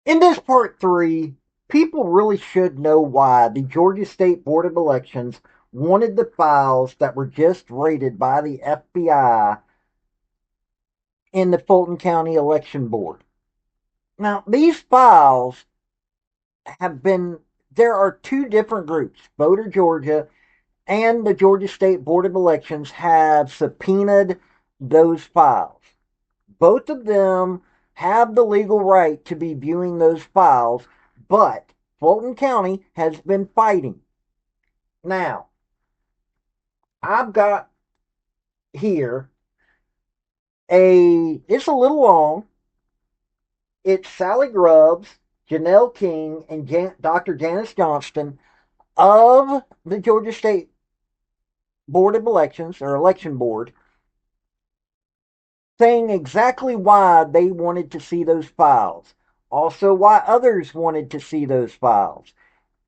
In this part three, people really should know why the Georgia State Board of Elections wanted the files that were just raided by the FBI in the Fulton County Election Board. Now, these files have been, there are two different groups, Voter Georgia and the Georgia State Board of Elections have subpoenaed those files. Both of them have the legal right to be viewing those files, but Fulton County has been fighting. Now, I've got here it's a little long. It's Sally Grubbs, Janelle King, and Dr. Janice Johnston of the Georgia State Board of Elections, or Election Board, saying exactly why they wanted to see those files. Also, why others wanted to see those files.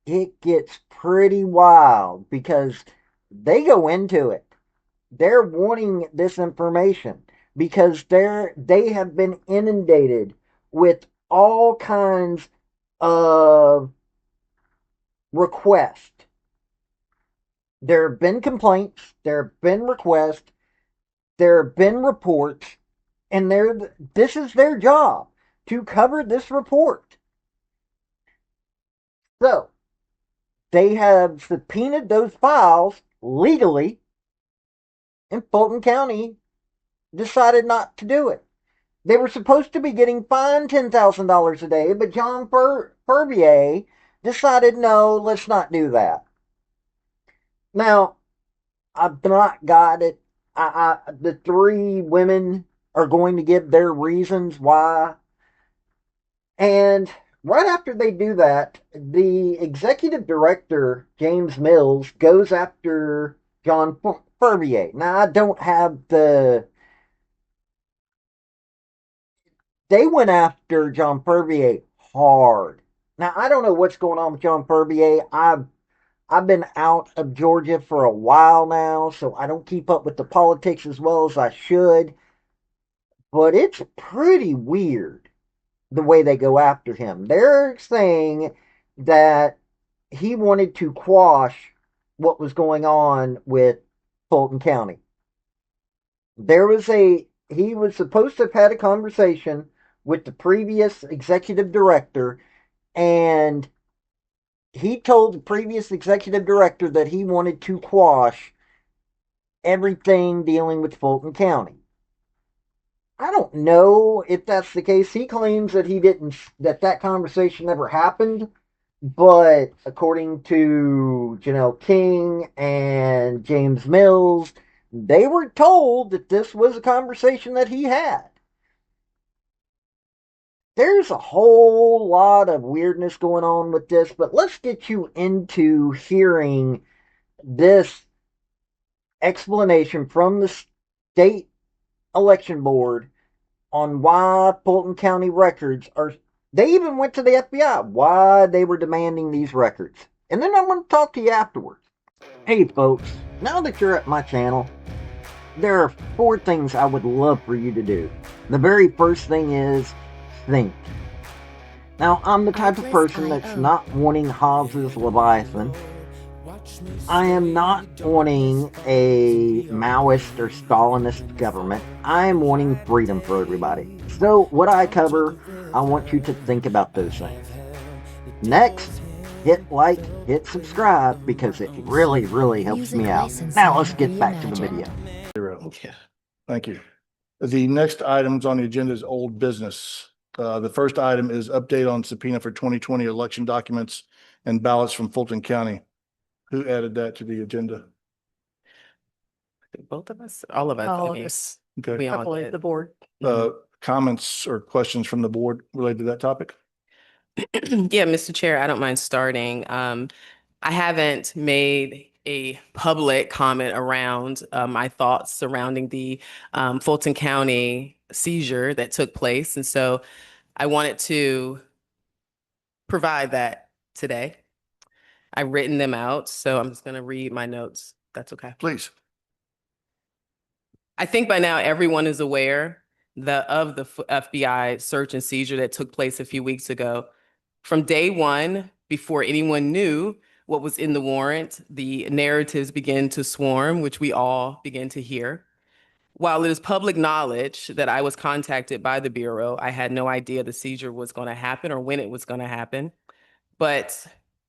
It gets pretty wild because they go into it. They're wanting this information because they have been inundated with all kinds of requests. There have been complaints, there have been requests, there have been reports, and this is their job to cover this report. So they have subpoenaed those files legally, and Fulton County decided not to do it. They were supposed to be getting fined $10,000 a day, but John Furbier decided, no, let's not do that. Now, I've not got it. The three women are going to give their reasons why. And right after they do that, the executive director, James Mills, goes after John Furbier. Now, I don't have the. They went after John Furbier hard. Now, I don't know what's going on with John Furbier. I've been out of Georgia for a while now, so I don't keep up with the politics as well as I should. But it's pretty weird the way they go after him. They're saying that he wanted to quash what was going on with Fulton County. He was supposed to have had a conversation with the previous executive director, and he told the previous executive director that he wanted to quash everything dealing with Fulton County. I don't know if that's the case. He claims that that conversation never happened, but according to Janelle King and James Mills, they were told that this was a conversation that he had. There's a whole lot of weirdness going on with this, but let's get you into hearing this explanation from the state election board on why Fulton County records are. They even went to the FBI why they were demanding these records. And then I'm going to talk to you afterwards. Hey, folks, now that you're at my channel, there are four things I would love for you to do. The very first thing is think. Now, I'm the type of person that's not wanting Hobbes's Leviathan. I am not wanting a Maoist or Stalinist government. I am wanting freedom for everybody. So, what I cover, I want you to think about those things. Next, hit like, hit subscribe, because it really, really helps me out. Now, let's get back to the video. Yeah. Thank you. The next items on the agenda is old business. The first item is update on subpoena for 2020 election documents and ballots from Fulton County. Who added that to the agenda? Both of us, all of us. All I of mean, us, we Okay. all couple of did. the board. Comments or questions from the board related to that topic? Yeah, Mr. Chair, I don't mind starting. I haven't made a public comment around my thoughts surrounding the Fulton County seizure that took place. And so I wanted to provide that today. I've written them out, so I'm just going to read my notes. That's okay. Please. I think by now everyone is aware the FBI search and seizure that took place a few weeks ago. From day one, before anyone knew what was in the warrant, the narratives began to swarm, which we all began to hear. While it is public knowledge that I was contacted by the Bureau, I had no idea the seizure was going to happen or when it was going to happen. But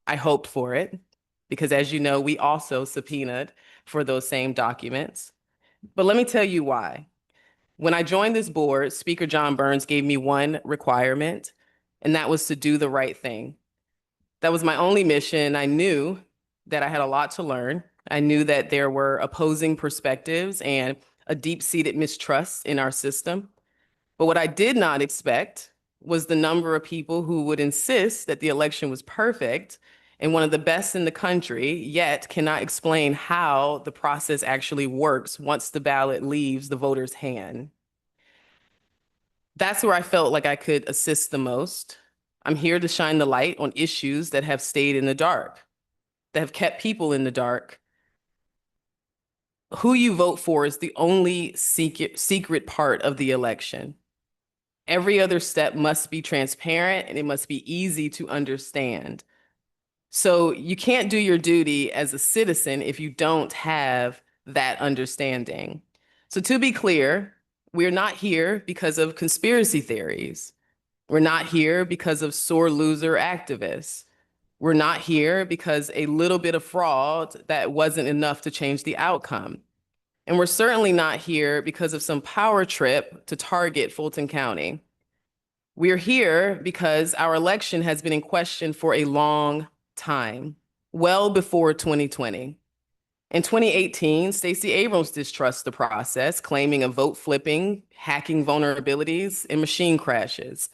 I hoped for it because, as you know, we also subpoenaed for those same documents. But let me tell you why. When I joined this board, Speaker John Burns gave me one requirement, and that was to do the right thing. That was my only mission. I knew that I had a lot to learn. I knew that there were opposing perspectives and a deep-seated mistrust in our system. But what I did not expect was the number of people who would insist that the election was perfect and one of the best in the country, yet cannot explain how the process actually works once the ballot leaves the voter's hand. That's where I felt like I could assist the most. I'm here to shine the light on issues that have stayed in the dark, that have kept people in the dark. Who you vote for is the only secret part of the election. Every other step must be transparent and it must be easy to understand. So you can't do your duty as a citizen if you don't have that understanding. So to be clear, we're not here because of conspiracy theories. We're not here because of sore loser activists. We're not here because a little bit of fraud that wasn't enough to change the outcome. And we're certainly not here because of some power trip to target Fulton County. We're here because our election has been in question for a long time, well before 2020. In 2018, Stacey Abrams distrusts the process, claiming of vote flipping, hacking vulnerabilities, and machine crashes.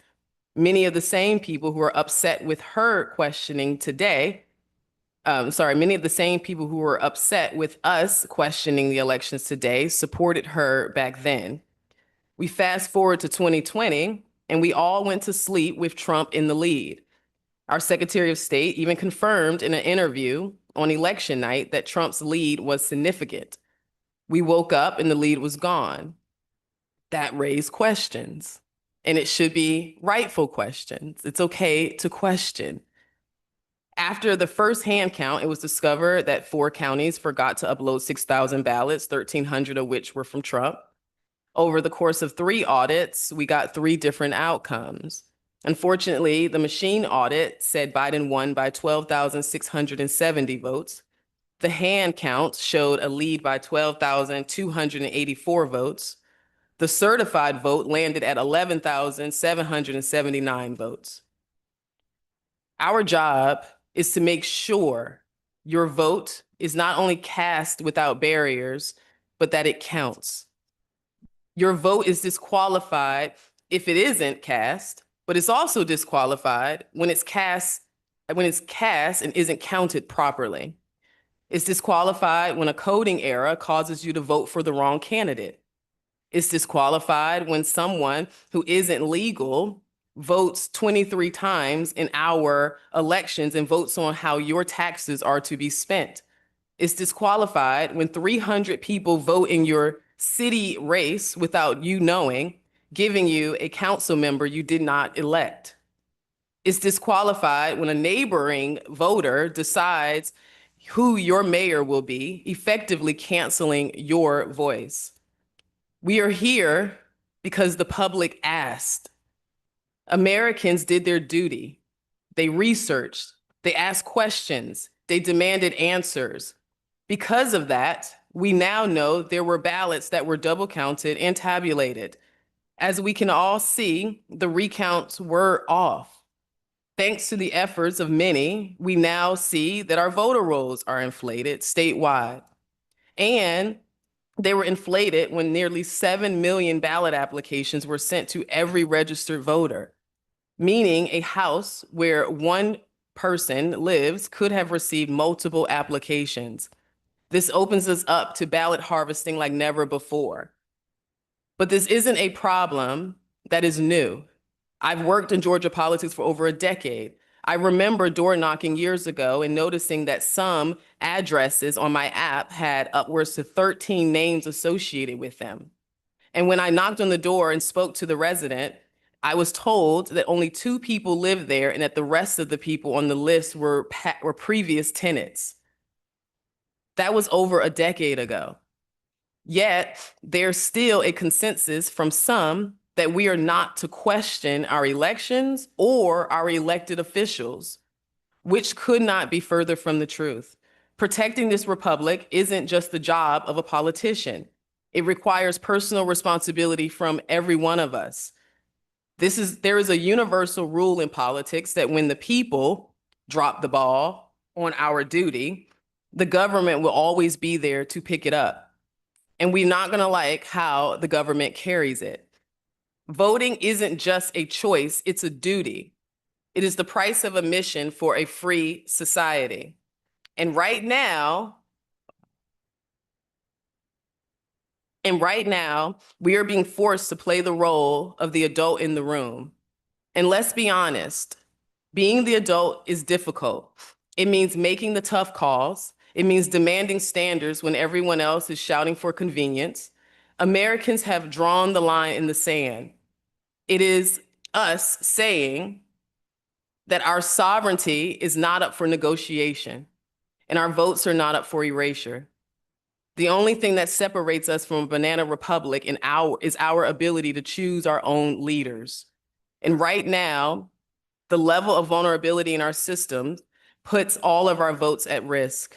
Many of the same people who are upset with her questioning today, many of the same people who were upset with us questioning the elections today supported her back then. We fast forward to 2020, and we all went to sleep with Trump in the lead. Our Secretary of State even confirmed in an interview on election night that Trump's lead was significant. We woke up and the lead was gone. That raised questions, and it should be rightful questions. It's okay to question. After the first hand count, it was discovered that 4 counties forgot to upload 6,000 ballots, 1,300 of which were from Trump. Over the course of 3 audits, we got 3 different outcomes. Unfortunately, the machine audit said Biden won by 12,670 votes. The hand count showed a lead by 12,284 votes. The certified vote landed at 11,779 votes. Our job is to make sure your vote is not only cast without barriers, but that it counts. Your vote is disqualified if it isn't cast, but it's also disqualified when it's cast and isn't counted properly. It's disqualified when a coding error causes you to vote for the wrong candidate. It's disqualified when someone who isn't legal votes 23 times in our elections and votes on how your taxes are to be spent. It's disqualified when 300 people vote in your city race without you knowing, giving you a council member you did not elect. It's disqualified when a neighboring voter decides who your mayor will be, effectively canceling your voice. We are here because the public asked. Americans did their duty. They researched, they asked questions, they demanded answers. Because of that, we now know there were ballots that were double counted and tabulated. As we can all see, the recounts were off. Thanks to the efforts of many, we now see that our voter rolls are inflated statewide. And they were inflated when nearly 7 million ballot applications were sent to every registered voter, meaning a house where one person lives could have received multiple applications. This opens us up to ballot harvesting like never before. But this isn't a problem that is new. I've worked in Georgia politics for over a decade. I remember door knocking years ago and noticing that some addresses on my app had upwards to 13 names associated with them. And when I knocked on the door and spoke to the resident, I was told that only 2 people lived there and that the rest of the people on the list were previous tenants. That was over a decade ago. Yet there's still a consensus from some that we are not to question our elections or our elected officials, which could not be further from the truth. Protecting this republic isn't just the job of a politician. It requires personal responsibility from every one of us. There is a universal rule in politics that when the people drop the ball on our duty, the government will always be there to pick it up. And we're not going to like how the government carries it. Voting isn't just a choice, it's a duty. It is the price of admission for a free society. And right now, we are being forced to play the role of the adult in the room. And let's be honest, being the adult is difficult. It means making the tough calls. It means demanding standards when everyone else is shouting for convenience. Americans have drawn the line in the sand. It is us saying that our sovereignty is not up for negotiation and our votes are not up for erasure. The only thing that separates us from a banana republic is our ability to choose our own leaders. And right now, the level of vulnerability in our system puts all of our votes at risk.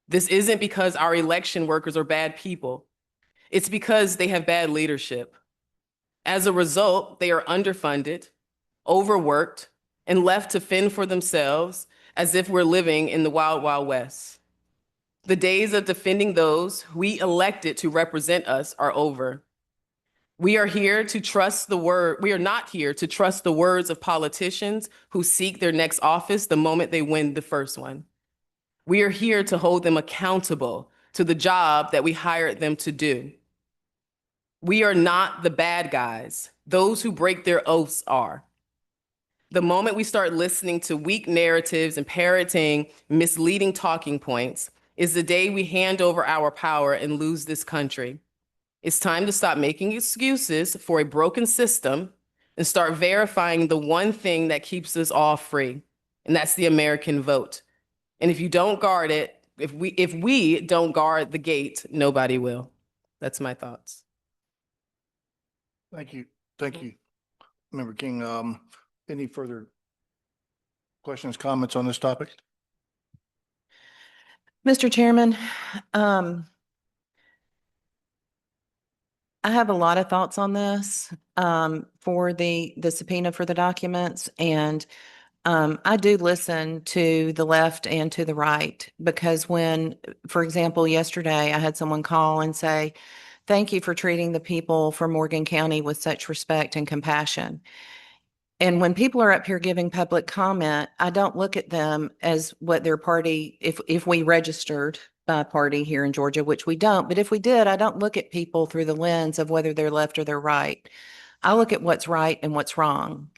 This isn't because our election workers are bad people. It's because they have bad leadership. As a result, they are underfunded, overworked, and left to fend for themselves as if we're living in the wild, wild west. The days of defending those we elected to represent us are over. We are not here to trust the words of politicians who seek their next office the moment they win the first one. We are here to hold them accountable to the job that we hired them to do. We are not the bad guys. Those who break their oaths are. The moment we start listening to weak narratives and parroting misleading talking points is the day we hand over our power and lose this country. It's time to stop making excuses for a broken system and start verifying the one thing that keeps us all free, and that's the American vote. And if you don't guard it, if we don't guard the gate, nobody will. That's my thoughts. Thank you. Thank you, Member King. Any further questions, comments on this topic? Mr. Chairman, I have a lot of thoughts on this for the subpoena for the documents. And I do listen to the left and to the right, because when, for example, yesterday I had someone call and say, "Thank you for treating the people from Morgan County with such respect and compassion." And when people are up here giving public comment, I don't look at them as what their party, if we registered by party here in Georgia, which we don't, but if we did, I don't look at people through the lens of whether they're left or they're right. I look at what's right and what's wrong.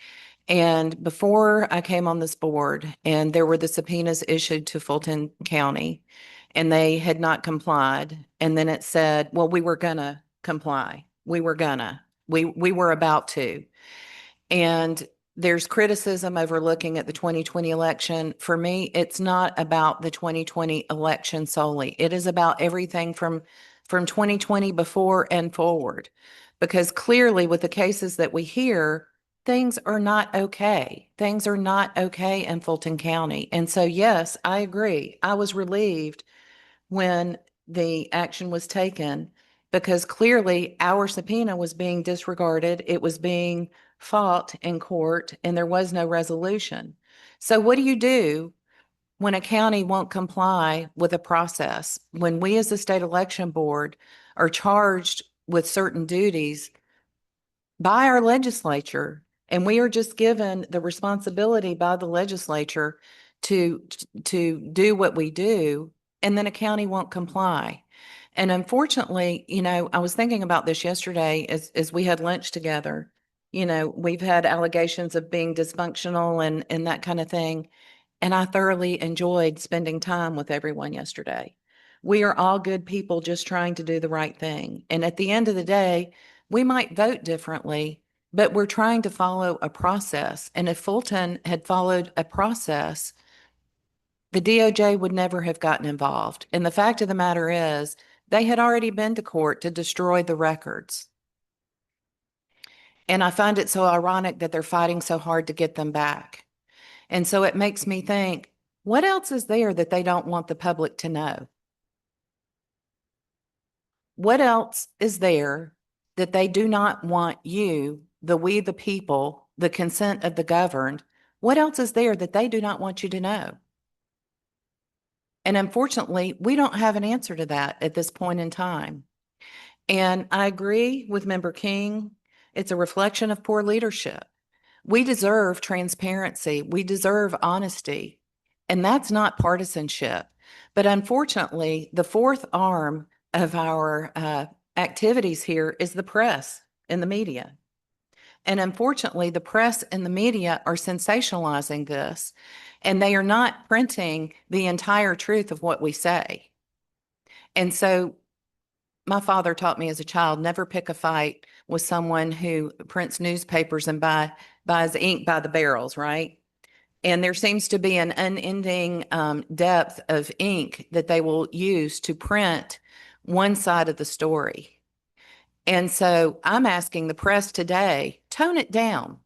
And before I came on this board, and there were the subpoenas issued to Fulton County, and they had not complied. And then it said, well, we were gonna comply. We were about to. And there's criticism over looking at the 2020 election. For me, it's not about the 2020 election solely. It is about everything from 2020 before and forward. Because clearly with the cases that we hear, things are not okay. Things are not okay in Fulton County. And so, yes, I agree. I was relieved when the action was taken, because clearly our subpoena was being disregarded. It was being fought in court, and there was no resolution. So what do you do when a county won't comply with a process? When we as the state election board are charged with certain duties by our legislature, and we are just given the responsibility by the legislature to do what we do, and then a county won't comply. And unfortunately, I was thinking about this yesterday as we had lunch together. We've had allegations of being dysfunctional and that kind of thing. And I thoroughly enjoyed spending time with everyone yesterday. We are all good people just trying to do the right thing. And at the end of the day, We might vote differently, but we're trying to follow a process. And if Fulton had followed a process, the DOJ would never have gotten involved. And the fact of the matter is, they had already been to court to destroy the records. And I find it so ironic that they're fighting so hard to get them back. And so it makes me think, what else is there that they don't want the public to know? What else is there that they do not want you, we the people, the consent of the governed? What else is there that they do not want you to know? And unfortunately, we don't have an answer to that at this point in time. And I agree with Member King. It's a reflection of poor leadership. We deserve transparency. We deserve honesty. And that's not partisanship. But unfortunately, the fourth arm of our activities here is the press and the media. And unfortunately, the press and the media are sensationalizing this, and they are not printing the entire truth of what we say. And so my father taught me as a child, never pick a fight with someone who prints newspapers and buys ink by the barrels, right? And there seems to be an unending depth of ink that they will use to print one side of the story. And so I'm asking the press today, tone it down.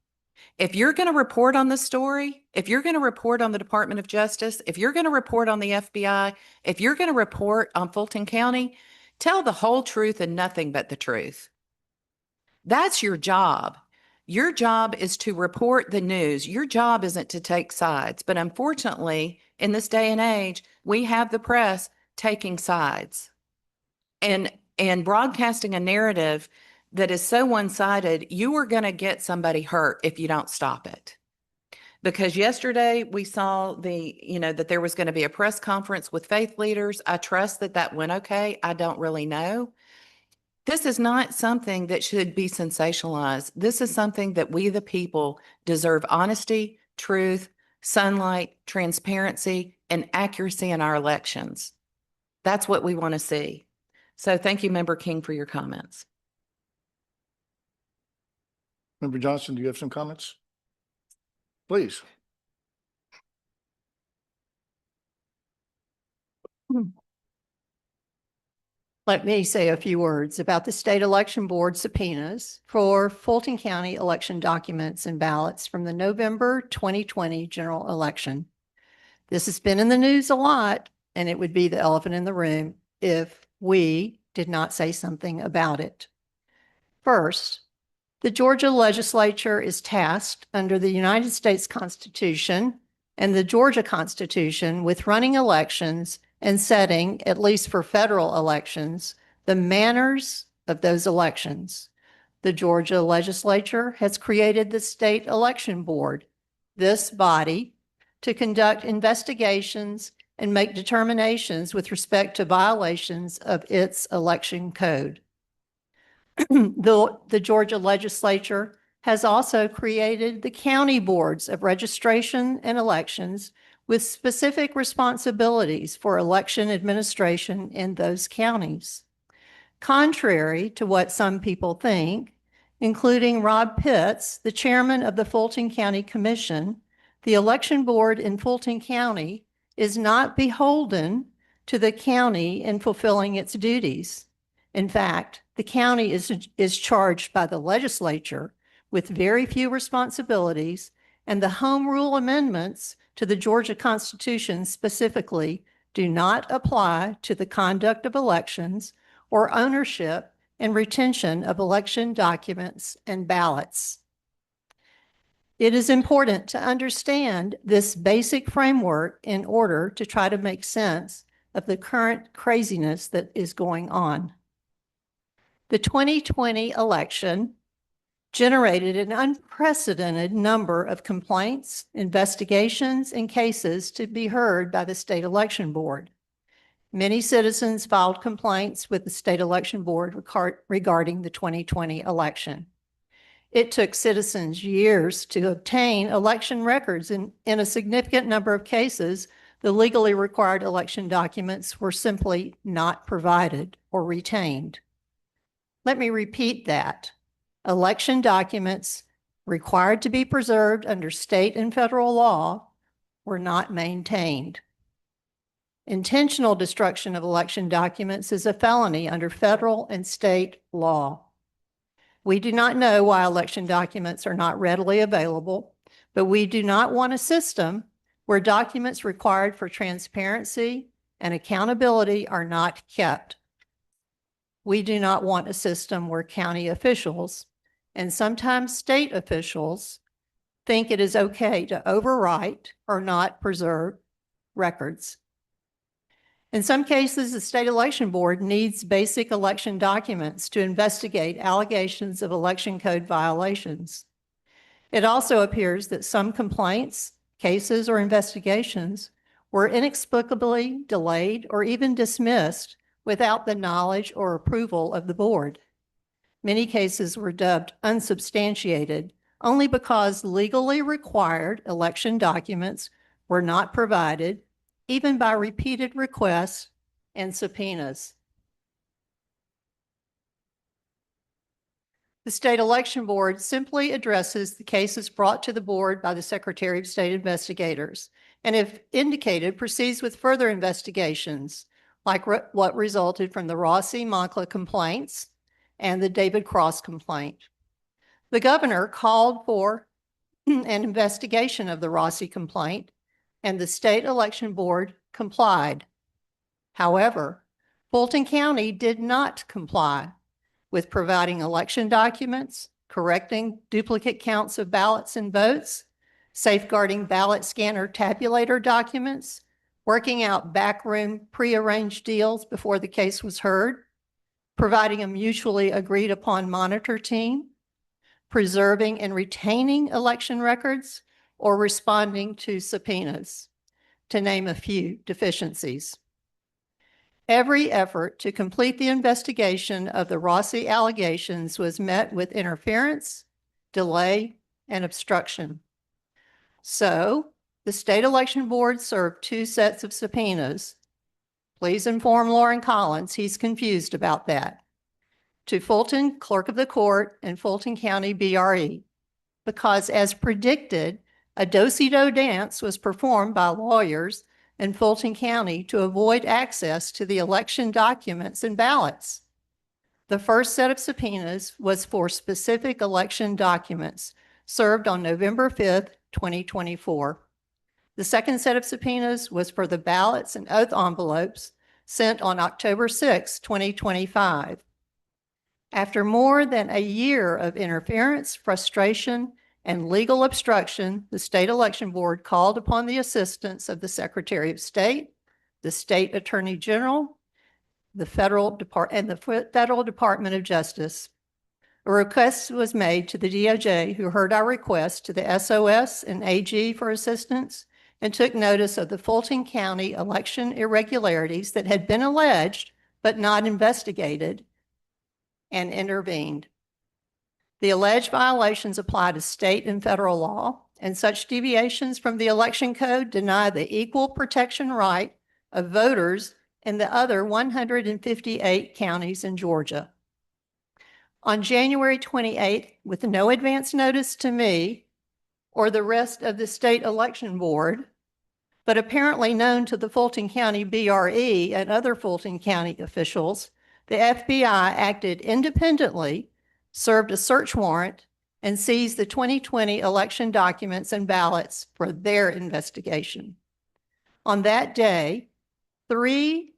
If you're going to report on the story, if you're going to report on the Department of Justice, if you're going to report on the FBI, if you're going to report on Fulton County, tell the whole truth and nothing but the truth. That's your job. Your job is to report the news. Your job isn't to take sides. But unfortunately, in this day and age, we have the press taking sides and broadcasting a narrative that is so one-sided. You are going to get somebody hurt if you don't stop it. Because yesterday we saw that there was going to be a press conference with faith leaders. I trust that that went okay. I don't really know. This is not something that should be sensationalized. This is something that we, the people, deserve honesty, truth, sunlight, transparency, and accuracy in our elections. That's what we want to see. So thank you, Member King, for your comments. Member Johnson, do you have some comments? Please. Let me say a few words about the State Election Board subpoenas for Fulton County election documents and ballots from the November 2020 general election. This has been in the news a lot, and it would be the elephant in the room if we did not say something about it. First, the Georgia legislature is tasked under the United States Constitution and the Georgia Constitution with running elections and setting, at least for federal elections, the manners of those elections. The Georgia legislature has created the State Election Board, this body, to conduct investigations and make determinations with respect to violations of its election code. The Georgia legislature has also created the county boards of registration and elections with specific responsibilities for election administration in those counties. Contrary to what some people think, including Rob Pitts, the chairman of the Fulton County Commission, the election board in Fulton County is not beholden to the county in fulfilling its duties. In fact, the county is charged by the legislature with very few responsibilities, and the home rule amendments to the Georgia Constitution specifically do not apply to the conduct of elections or ownership and retention of election documents and ballots. It is important to understand this basic framework in order to try to make sense of the current craziness that is going on. The 2020 election generated an unprecedented number of complaints, investigations, and cases to be heard by the State Election Board. Many citizens filed complaints with the State Election Board regarding the 2020 election. It took citizens years to obtain election records. In a significant number of cases, the legally required election documents were simply not provided or retained. Let me repeat that. Election documents required to be preserved under state and federal law were not maintained. Intentional destruction of election documents is a felony under federal and state law. We do not know why election documents are not readily available, but we do not want a system where documents required for transparency and accountability are not kept. We do not want a system where county officials and sometimes state officials think it is okay to overwrite or not preserve records. In some cases, the state election board needs basic election documents to investigate allegations of election code violations. It also appears that some complaints, cases, or investigations were inexplicably delayed or even dismissed without the knowledge or approval of the board. Many cases were dubbed unsubstantiated only because legally required election documents were not provided, even by repeated requests and subpoenas. The state election board simply addresses the cases brought to the board by the Secretary of State investigators, and if indicated, proceeds with further investigations, like what resulted from the Rossi-Moncla complaints and the David Cross complaint. The governor called for an investigation of the Rossi complaint, and the state election board complied. However, Fulton County did not comply with providing election documents, correcting duplicate counts of ballots and votes, safeguarding ballot scanner tabulator documents, working out backroom prearranged deals before the case was heard, providing a mutually agreed upon monitor team, preserving and retaining election records, or responding to subpoenas, to name a few deficiencies. Every effort to complete the investigation of the Rossi allegations was met with interference, delay, and obstruction. So, the state election board served 2 sets of subpoenas. Please inform Lauren Collins he's confused about that. To Fulton Clerk of the Court and Fulton County BRE, because as predicted, a do-si-do dance was performed by lawyers in Fulton County to avoid access to the election documents and ballots. The first set of subpoenas was for specific election documents served on November 5th, 2024. The second set of subpoenas was for the ballots and oath envelopes sent on October 6, 2025. After more than a year of interference, frustration, and legal obstruction, the state election board called upon the assistance of the Secretary of State, the State Attorney General, the Federal Department of Justice. A request was made to the DOJ, who heard our request to the SOS and AG for assistance and took notice of the Fulton County election irregularities that had been alleged but not investigated, and intervened. The alleged violations apply to state and federal law, and such deviations from the election code deny the equal protection right of voters in the other 158 counties in Georgia. On January 28th, with no advance notice to me or the rest of the state election board, but apparently known to the Fulton County BRE and other Fulton County officials, the FBI acted independently, served a search warrant, and seized the 2020 election documents and ballots for their investigation. On that day, 3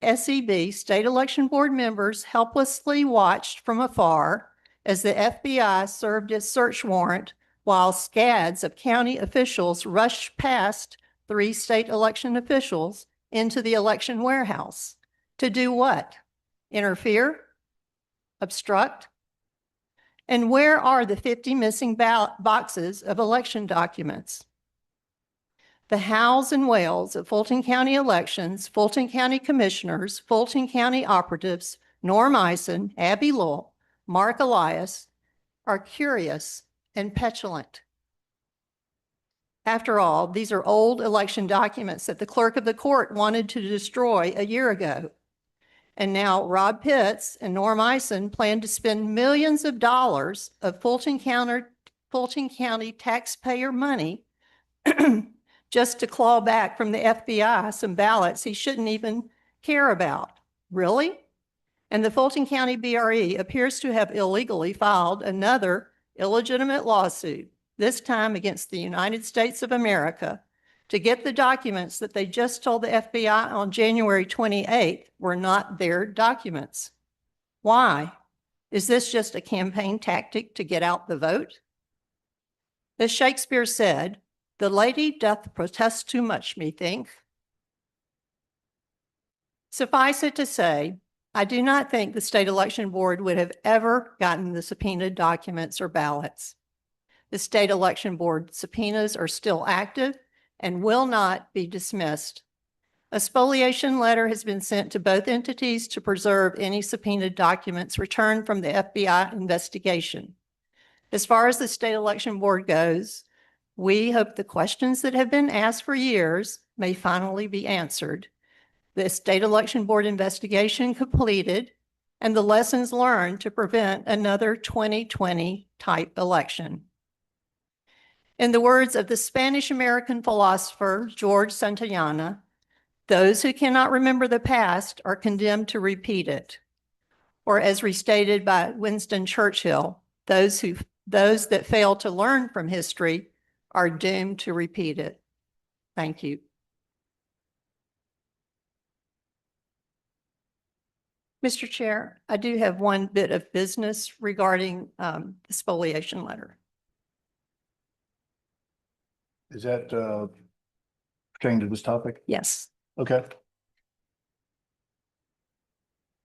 SEB, State Election Board members, helplessly watched from afar as the FBI served its search warrant while scads of county officials rushed past 3 state election officials into the election warehouse. To do what? Interfere? Obstruct? And where are the 50 missing boxes of election documents? The hows and whales of Fulton County elections, Fulton County commissioners, Fulton County operatives, Norm Eisen, Abby Lowell, Mark Elias, are curious and petulant. After all, these are old election documents that the clerk of the court wanted to destroy a year ago. And now Rob Pitts and Norm Eisen plan to spend millions of dollars of Fulton County taxpayer money just to claw back from the FBI some ballots he shouldn't even care about. Really? And the Fulton County BRE appears to have illegally filed another illegitimate lawsuit, this time against the United States of America, to get the documents that they just told the FBI on January 28th were not their documents. Why? Is this just a campaign tactic to get out the vote? As Shakespeare said, "The lady doth protest too much, methinks." Suffice it to say, I do not think the state election board would have ever gotten the subpoenaed documents or ballots. The state election board subpoenas are still active and will not be dismissed. A spoliation letter has been sent to both entities to preserve any subpoenaed documents returned from the FBI investigation. As far as the state election board goes, we hope the questions that have been asked for years may finally be answered, the state election board investigation completed, and the lessons learned to prevent another 2020 type election. In the words of the Spanish-American philosopher George Santayana, those who cannot remember the past are condemned to repeat it. Or as restated by Winston Churchill, those that fail to learn from history are doomed to repeat it. Thank you. Mr. Chair, I do have one bit of business regarding the spoliation letter. Is that pertaining to this topic? Yes. Okay.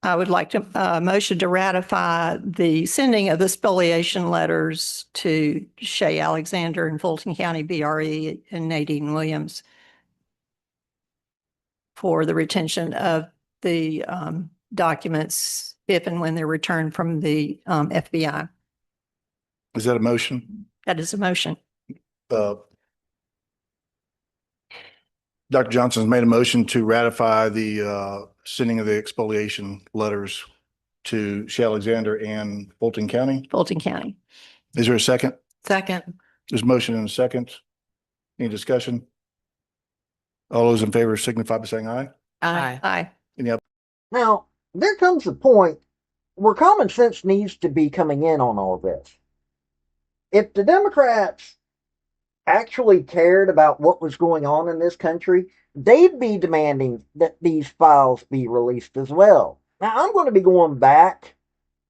I would like to motion to ratify the sending of the spoliation letters to Shay Alexander and Fulton County BRE and Nadine Williams for the retention of the documents if and when they're returned from the FBI. Is that a motion? That is a motion. Dr. Johnson's made a motion to ratify the sending of the expoliation letters to Shay Alexander and Fulton County. Fulton County. Is there a second? Second. There's a motion and a second. Any discussion? All those in favor signify by saying aye. Aye. Aye. Any other? Now, there comes a point where common sense needs to be coming in on all this. If the Democrats actually cared about what was going on in this country, they'd be demanding that these files be released as well. Now, I'm going to be going back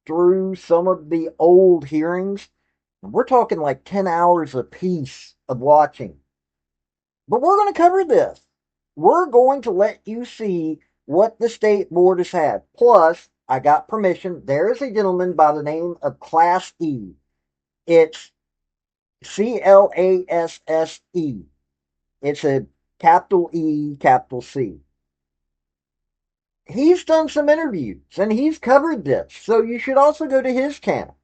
through some of the old hearings. We're talking like 10 hours a piece of watching. But we're going to cover this. We're going to let you see what the state board has had. Plus, I got permission. There is a gentleman by the name of Class E. It's CLASSE. It's a capital E, capital C. He's done some interviews and he's covered this. So you should also go to his channel.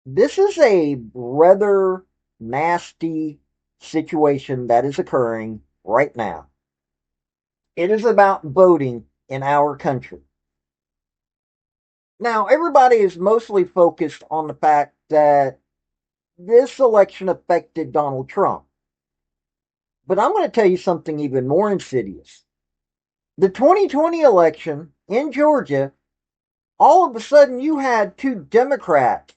This is a rather nasty situation that is occurring right now. It is about voting in our country. Now, everybody is mostly focused on the fact that this election affected Donald Trump. But I'm going to tell you something even more insidious. The 2020 election in Georgia, all of a sudden you had 2 Democrats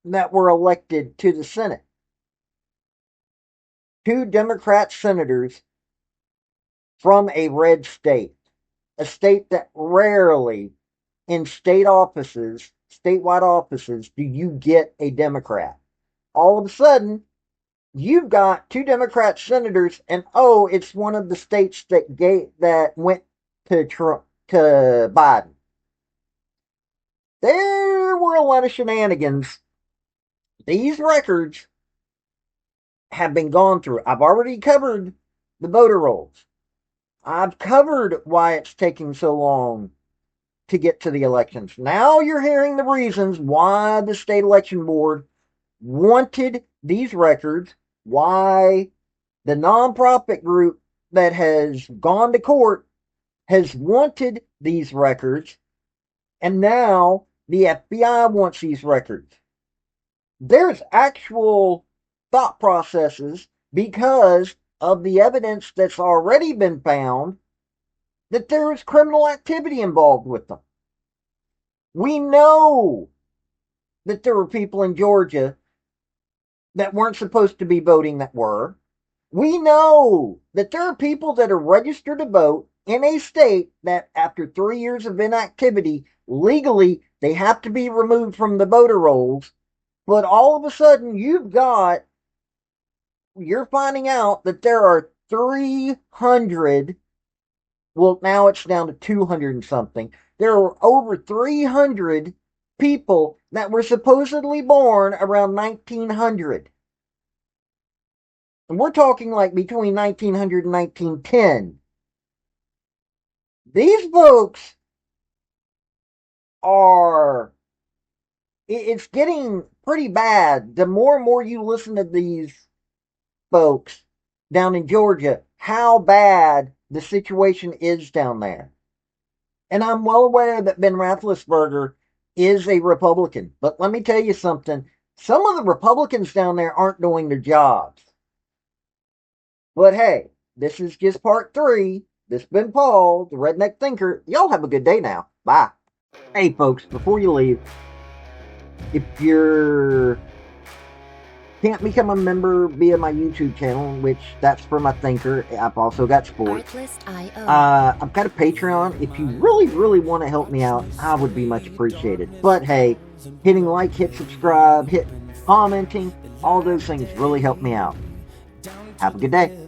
that were elected to the Senate. 2 Democrat senators from a red state. A state that rarely in statewide offices, do you get a Democrat. All of a sudden, you've got 2 Democrat senators, and it's one of the states that went to Biden. There were a lot of shenanigans. These records have been gone through. I've already covered the voter rolls. I've covered why it's taking so long to get to the elections. Now you're hearing the reasons why the state election board wanted these records, why the nonprofit group that has gone to court has wanted these records, and now the FBI wants these records. There's actual thought processes because of the evidence that's already been found that there is criminal activity involved with them. We know that there were people in Georgia that weren't supposed to be voting that were. We know that there are people that are registered to vote in a state that after 3 years of inactivity, legally, they have to be removed from the voter rolls. But all of a sudden, you're finding out that there are 300, well, now it's down to 200 and something. There are over 300 people that were supposedly born around 1900. And we're talking like between 1900 and 1910. These folks are, it's getting pretty bad. The more and more you listen to these folks down in Georgia, how bad the situation is down there. And I'm well aware that Ben Roethlisberger is a Republican. But let me tell you something. Some of the Republicans down there aren't doing their jobs. But hey, this is just part 3. This has been Paul, the Redneck Thinker. Y'all have a good day now. Bye. Hey folks, before you leave, if you can't become a member via my YouTube channel, which that's for my thinker, I've also got sports. I've got a Patreon. If you really, really want to help me out, I would be much appreciated. But hey, hitting like, hit subscribe, hit commenting, all those things really help me out. Have a good day.